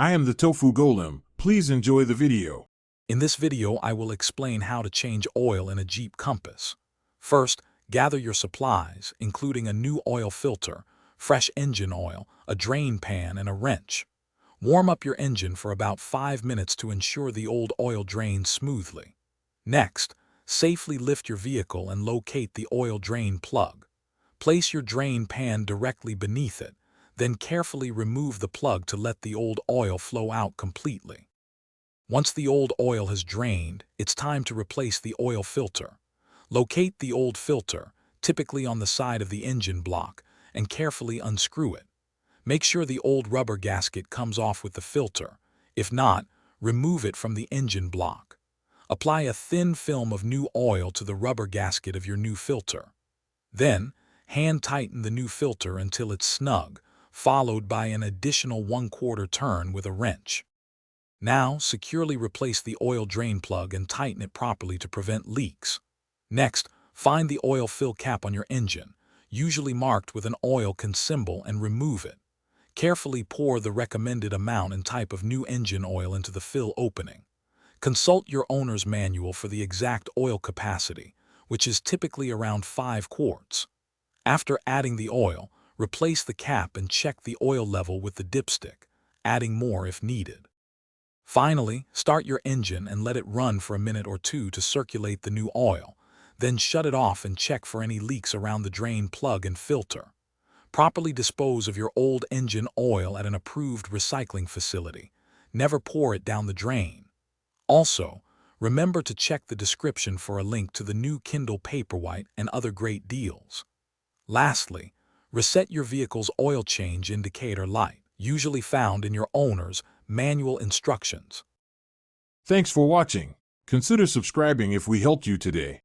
I am the Tofu Golem. Please enjoy the video. In this video, I will explain how to change oil in a Jeep Compass. First, gather your supplies, including a new oil filter, fresh engine oil, a drain pan, and a wrench. Warm up your engine for about 5 minutes to ensure the old oil drains smoothly. Next, safely lift your vehicle and locate the oil drain plug. Place your drain pan directly beneath it, then carefully remove the plug to let the old oil flow out completely. Once the old oil has drained, it's time to replace the oil filter. Locate the old filter, typically on the side of the engine block, and carefully unscrew it. Make sure the old rubber gasket comes off with the filter. If not, remove it from the engine block. Apply a thin film of new oil to the rubber gasket of your new filter. Then, hand tighten the new filter until it's snug, followed by an additional 1/4 turn with a wrench. Now, securely replace the oil drain plug and tighten it properly to prevent leaks. Next, find the oil fill cap on your engine, usually marked with an oil can symbol, and remove it. Carefully pour the recommended amount and type of new engine oil into the fill opening. Consult your owner's manual for the exact oil capacity, which is typically around 5 quarts. After adding the oil, replace the cap and check the oil level with the dipstick, adding more if needed. Finally, start your engine and let it run for a minute or two to circulate the new oil, then shut it off and check for any leaks around the drain plug and filter. Properly dispose of your old engine oil at an approved recycling facility. Never pour it down the drain. Also, remember to check the description for a link to the new Kindle Paperwhite and other great deals. Lastly, reset your vehicle's oil change indicator light, usually found in your owner's manual instructions. Thanks for watching. Consider subscribing if we helped you today.